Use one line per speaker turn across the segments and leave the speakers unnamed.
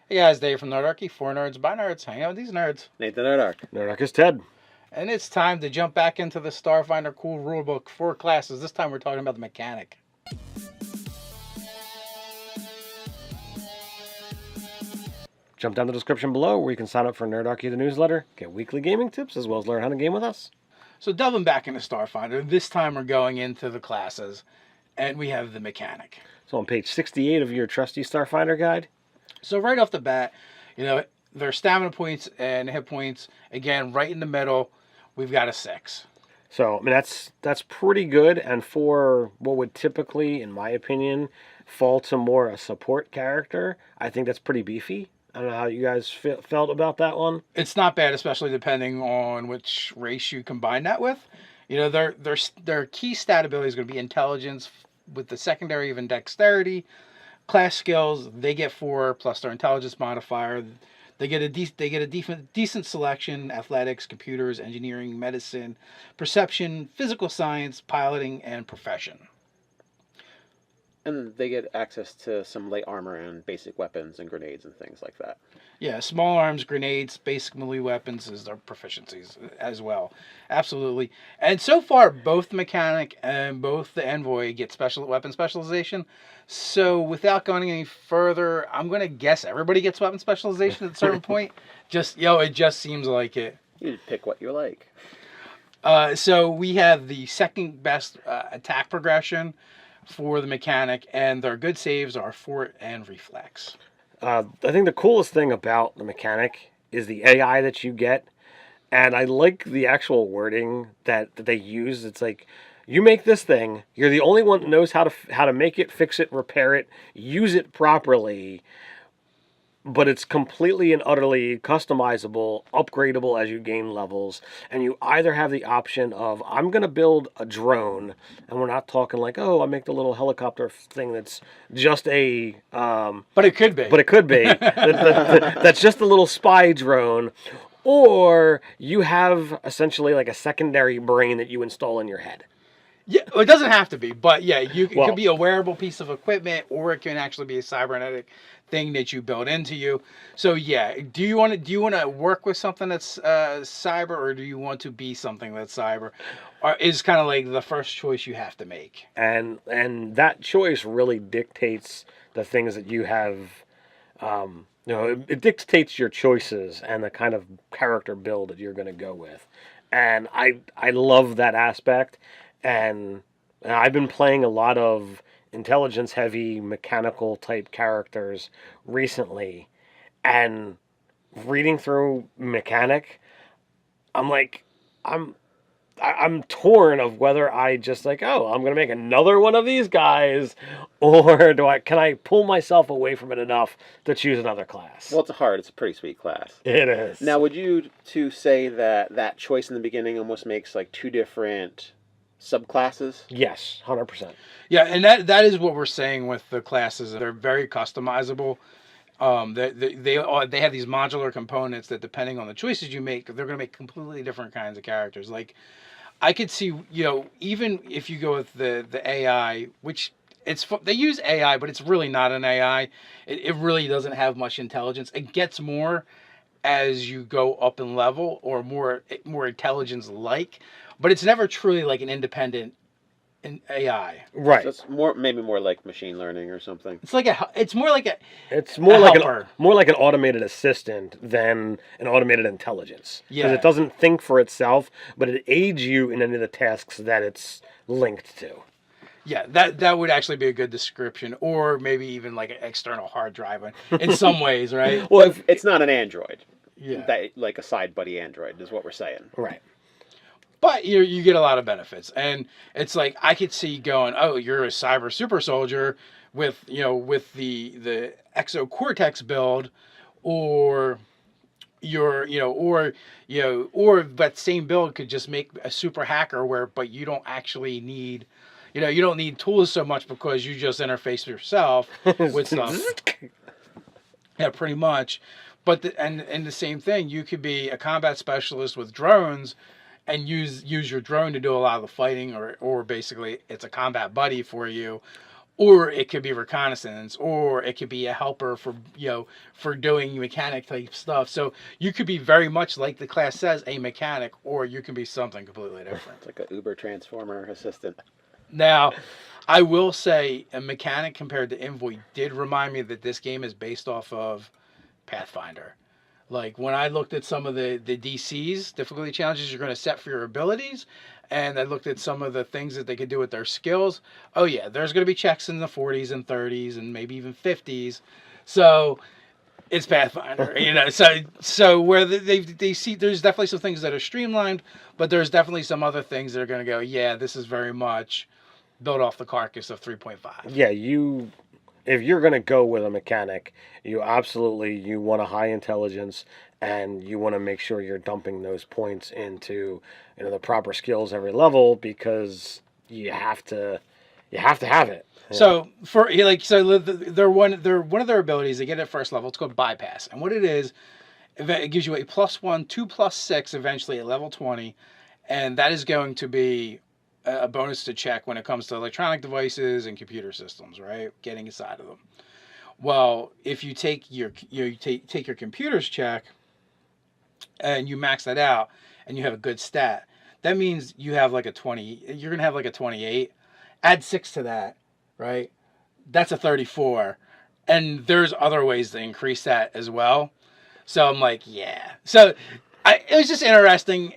Hey guys, Dave from Nerdarchy, for nerds by nerds, hanging out with these nerds.
Nathan Nerdark.
Nerdark is Ted.
And it's time to jump back into the Starfinder cool rulebook for classes. This time we're talking about the mechanic.
Jump down the description below where you can sign up for Nerdarchy, the newsletter, get weekly gaming tips, as well as learn how to game with us.
So delving back into Starfinder, this time we're going into the classes, and we have the mechanic.
So on page 68 of your trusty Starfinder guide.
So right off the bat, their stamina points and hit points, again, right in the middle, we've got a 6.
So, I mean, that's pretty good, and for what would typically, in my opinion, fall to more a support character, I think that's pretty beefy. I don't know how you guys felt about that one.
It's not bad, especially depending on which race you combine that with. Their key stat ability is going to be intelligence with the secondary even dexterity. Class skills, they get 4 plus their intelligence modifier. They get a decent selection: athletics, computers, engineering, medicine, perception, physical science, piloting, and profession.
And they get access to some light armor and basic weapons and grenades and things like that.
Yeah, small arms, grenades, basic melee weapons is their proficiencies as well. Absolutely. And so far, both the mechanic and both the envoy get weapon specialization. So without going any further, I'm going to guess everybody gets weapon specialization at a certain point. It just seems like it.
You just pick what you like.
So we have the second best attack progression for the mechanic, and their good saves are fort and reflex.
I think the coolest thing about the mechanic is the AI that you get, and I like the actual wording that they use. It's like, you make this thing, you're the only one that knows how to make it, fix it, repair it, use it properly, but it's completely and utterly customizable, upgradable as you gain levels, and you either have the option of, I'm going to build a drone, and we're not talking like, oh, I make the little helicopter thing that's just a...
but it could be.
But it could be. That's just a little spy drone, or you have essentially like a secondary brain that you install in your head.
Yeah, well, it doesn't have to be, but yeah, it could be a wearable piece of equipment, or it can actually be a cybernetic thing that you build into you. So yeah, do you want to work with something that's cyber, or do you want to be something that's cyber? Or is kind of like the first choice you have to make.
And that choice really dictates the things that you have. It dictates your choices and the kind of character build that you're going to go with. And I love that aspect. And I've been playing a lot of intelligence-heavy, mechanical-type characters recently. And reading through Mechanic, I'm torn of whether I just I'm going to make another one of these guys, or can I pull myself away from it enough to choose another class?
Well, it's a pretty sweet class.
It is.
Now, would you say that choice in the beginning almost makes like 2 different subclasses?
Yes, 100%.
Yeah, and that is what we're saying with the classes. They're very customizable. They have these modular components that, depending on the choices you make, they're going to make completely different kinds of characters. Like, I could see, even if you go with the AI, which they use AI, but it's really not an AI. It really doesn't have much intelligence. It gets more as you go up in level, or more intelligence-like, but it's never truly like an independent AI.
Right.
So it's maybe more like machine learning or something.
It's like it's more like
more like an automated assistant than an automated intelligence.
Yeah.
Because it doesn't think for itself, but it aids you in any of the tasks that it's linked to.
Yeah, that would actually be a good description, or maybe even like an external hard drive in some ways, right?
Well, it's not an android.
Yeah.
Like a side buddy android is what we're saying.
Right.
But you get a lot of benefits, and it's like, I could see going, oh, you're a cyber super soldier with the exocortex build, or or that same build could just make a super hacker but you don't actually need, you don't need tools so much, because you just interface yourself with stuff. Yeah, pretty much. But the same thing, you could be a combat specialist with drones, and use your drone to do a lot of the fighting, or basically it's a combat buddy for you. or it could be reconnaissance, or it could be a helper for for doing mechanic type stuff. So you could be very much like the class says, a mechanic, or you can be something completely different.
It's like a Uber transformer assistant.
Now, I will say a mechanic compared to Envoy did remind me that this game is based off of Pathfinder. Like when I looked at some of the DCs, difficulty challenges you're going to set for your abilities, and I looked at some of the things that they could do with their skills. Oh yeah, there's going to be checks in the 40s and 30s and maybe even 50s. So it's Pathfinder, So where they see there's definitely some things that are streamlined, but there's definitely some other things that are going to go, yeah, this is very much built off the carcass of 3.5.
Yeah, if you're going to go with a mechanic, you want a high intelligence, and you want to make sure you're dumping those points into the proper skills every level, because you have to have it. Yeah.
So they're one of their abilities. They get it at first level. It's called bypass, and what it is, it gives you a +1, 2+6 eventually at level 20, and that is going to be a bonus to check when it comes to electronic devices and computer systems, right? Getting inside of them. Well, if you take your take your computer's check and you max that out and you have a good stat, that means you have like a 20. You're gonna have like a 28. Add 6 to that, right? That's a 34, and there's other ways to increase that as well. So I'm like, yeah. So it was just interesting.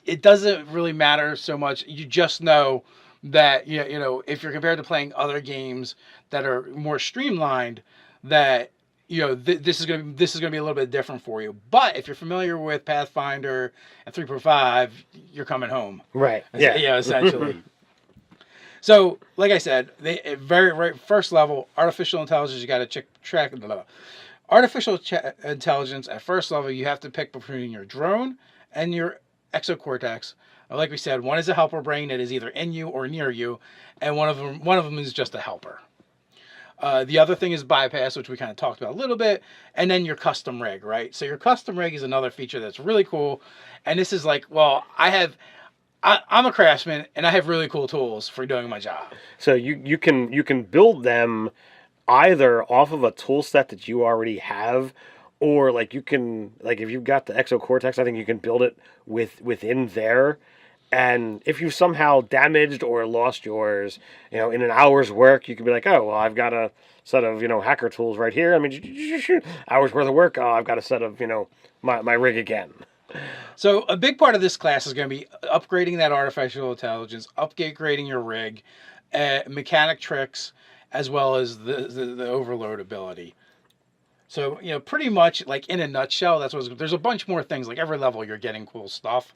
It doesn't really matter so much. You just know that if you're compared to playing other games that are more streamlined, that this is gonna be a little bit different for you. But if you're familiar with Pathfinder and 3.5, you're coming home.
Right. Yeah.
Yeah. Essentially. So, like I said, very first level artificial intelligence. You got to track. Artificial intelligence at first level, you have to pick between your drone and your exocortex. Like we said, one is a helper brain that is either in you or near you, and one of them is just a helper. The other thing is bypass, which we kind of talked about a little bit, and then your custom rig, right? So your custom rig is another feature that's really cool, and this is like, well, I'm a craftsman and I have really cool tools for doing my job.
So you can build them either off of a tool set that you already have, or like you can, like if you've got the exocortex, I think you can build it within there. And if you somehow damaged or lost yours, in an hour's work, you can be like, oh, well, I've got a set of, hacker tools right here. I mean, hours worth of work. Oh, I've got a set of, my rig again.
So a big part of this class is going to be upgrading that artificial intelligence, upgrading your rig, mechanic tricks, as well as the overload ability. So, pretty much like in a nutshell, there's a bunch more things. Like every level you're getting cool stuff.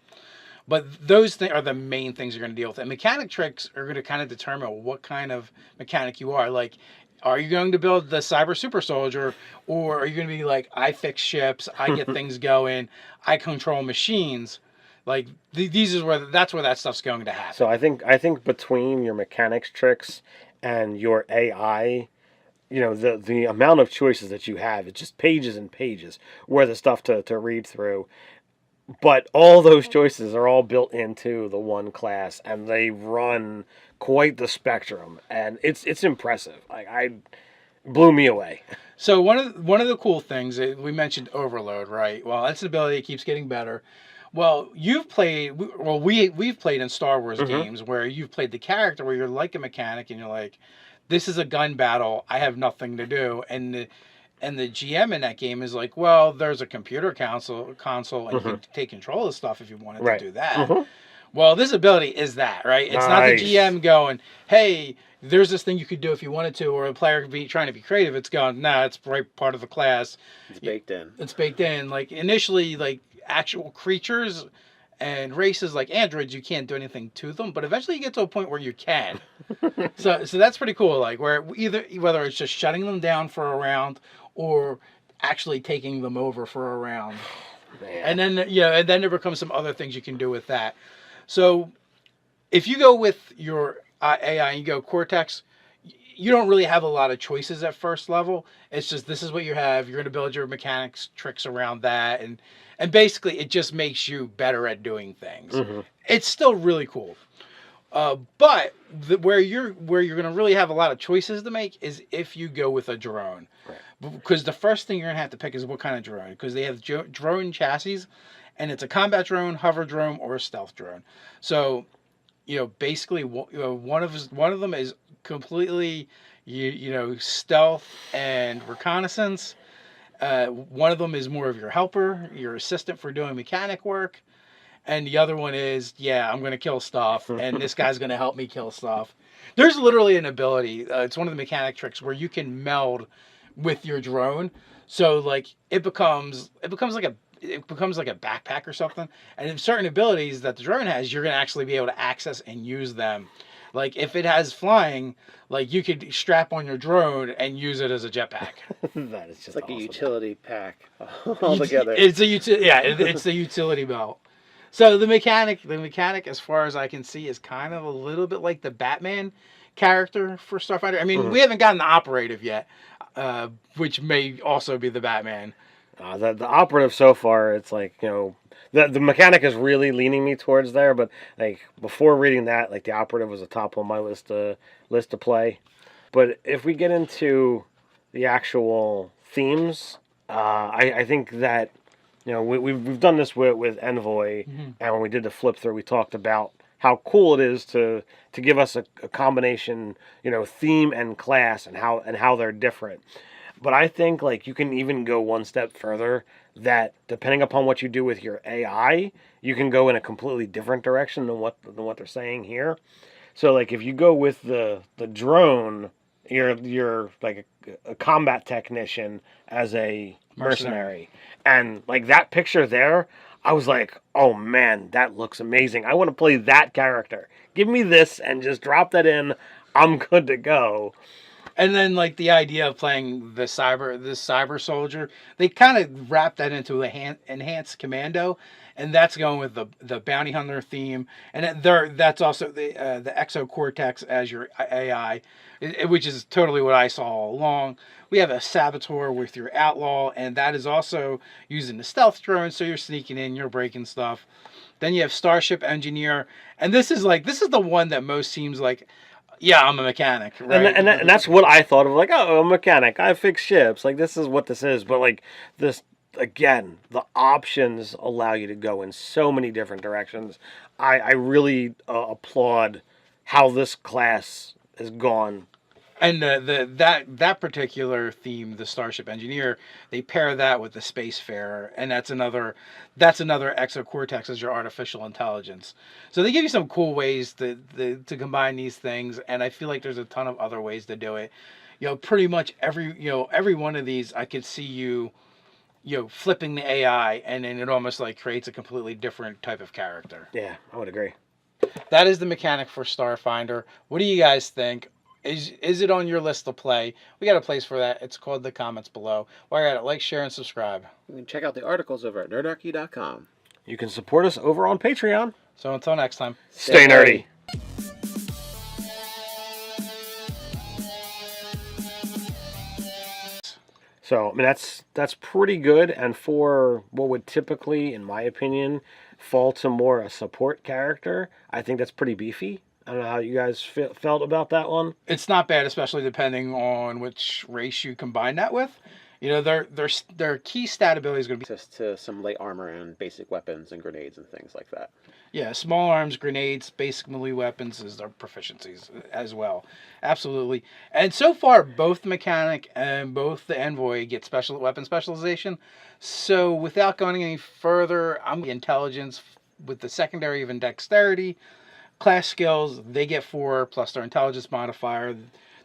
But those things are the main things you're going to deal with. And mechanic tricks are going to kind of determine what kind of mechanic you are. Like, are you going to build the cyber super soldier, or are you going to be like, I fix ships, I get things going, I control machines? Like that's where that stuff's going to happen.
So I think between your mechanics tricks and your AI, the amount of choices that you have, it's just pages and pages worth of stuff to read through. But all those choices are all built into the one class, and they run quite the spectrum, and it's impressive. I blew me away.
So one of the cool things we mentioned overload, right? Well, that's an ability that keeps getting better. Well, we've played in Star Wars games where you've played the character where you're like a mechanic and you're like, this is a gun battle, I have nothing to do, and the GM in that game is like, well, there's a computer console, and you can take control of stuff if you wanted to do that. Well, this ability is that, right? It's not the GM going, hey, there's this thing you could do if you wanted to, or a player could be trying to be creative. It's going, nah, it's right part of the class.
It's baked in.
It's baked in. Like initially, like actual creatures and races like androids, you can't do anything to them, but eventually you get to a point where you can. So that's pretty cool. Like whether it's just shutting them down for a round or actually taking them over for a round. Man. And then there becomes some other things you can do with that. So if you go with your AI and you go Cortex, you don't really have a lot of choices at first level. It's just this is what you have. You're going to build your mechanics tricks around that, and basically it just makes you better at doing things. It's still really cool. But where you're going to really have a lot of choices to make is if you go with a drone,
Right.
because the first thing you're going to have to pick is what kind of drone, because they have drone chassis, and it's a combat drone, hover drone, or a stealth drone. So basically, one of them is completely stealth and reconnaissance. One of them is more of your helper, your assistant for doing mechanic work. And the other one is, yeah, I'm going to kill stuff, and this guy's going to help me kill stuff. There's literally an ability. It's one of the mechanic tricks where you can meld with your drone. So like it becomes like a backpack or something. And in certain abilities that the drone has, you're going to actually be able to access and use them. Like if it has flying, like you could strap on your drone and use it as a jetpack.
That is just
It's like
awesome.
a utility pack altogether.
It's a utility belt. So the mechanic, as far as I can see, is kind of a little bit like the Batman character for Starfinder. I mean, we haven't gotten the operative yet, which may also be the Batman.
The operative so far, it's like, the mechanic is really leaning me towards there, but like before reading that, like the operative was the top on my list to play. But if we get into the actual themes, I think that we've done this with Envoy, and when we did the flip through, we talked about how cool it is to give us a combination, theme and class, and how they're different. But I think like you can even go one step further, that depending upon what you do with your AI, you can go in a completely different direction than what they're saying here. So like if you go with the drone, you're like a combat technician as a mercenary. And like that picture there, I was like, oh man, that looks amazing. I want to play that character. Give me this and just drop that in. I'm good to go.
And then like the idea of playing this cyber soldier, they kind of wrap that into a enhanced commando, and that's going with the bounty hunter theme, and that's also the exo cortex as your AI, which is totally what I saw all along. We have a saboteur with your outlaw, and that is also using the stealth drone, so you're sneaking in, you're breaking stuff. Then you have starship engineer, and this is the one that most seems like, yeah, I'm a mechanic, right?
And that's what I thought of, like, oh, a mechanic. I fix ships. Like, this is what this is. But, like, this, again, the options allow you to go in so many different directions. I really applaud how this class has gone.
And that particular theme, the Starship Engineer, they pair that with the Spacefarer, and that's another exocortex as your artificial intelligence. So they give you some cool ways to combine these things, and I feel like there's a ton of other ways to do it. Pretty much every one of these, I could see you flipping the AI, and then it almost like creates a completely different type of character.
Yeah, I would agree.
That is the mechanic for Starfinder. What do you guys think? Is it on your list to play? We got a place for that. It's called the comments below. While you're at it, like, share, and subscribe.
You can check out the articles over at nerdarchy.com.
You can support us over on Patreon.
So until next time,
stay nerdy. So, I mean, that's pretty good, and for what would typically, in my opinion, fall to more a support character, I think that's pretty beefy. I don't know how you guys felt about that one.
It's not bad, especially depending on which race you combine that with. Their key stat ability is going to be
access to some light armor and basic weapons and grenades and things like that.
Yeah, small arms, grenades, basic melee weapons is their proficiencies as well. Absolutely. And so far, both the mechanic and both the envoy get special weapon specialization. So without going any further, I'm the intelligence with the secondary even dexterity. Class skills, they get 4 plus their intelligence modifier.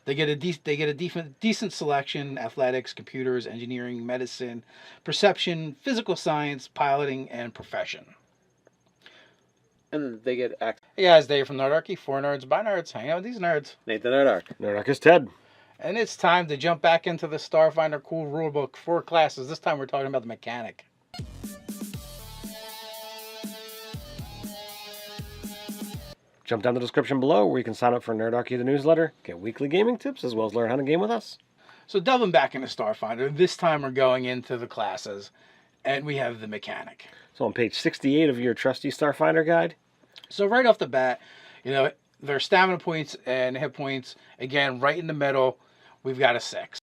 They get a decent selection: athletics, computers, engineering, medicine, perception, physical science, piloting, and profession.
And they get access.
Hey guys, Dave from Nerdarchy, for nerds by nerds. Hang out with these nerds.
Nathan Nerdark.
Nerdark is Ted.
And it's time to jump back into the Starfinder cool rulebook for classes. This time we're talking about the mechanic.
Jump down the description below where you can sign up for Nerdarchy, the newsletter, get weekly gaming tips, as well as learn how to game with us.
So delving back into Starfinder, this time we're going into the classes, and we have the mechanic.
So on page 68 of your trusty Starfinder guide.
So right off the bat, the their stamina points and hit points, again, right in the middle, we've got a 6.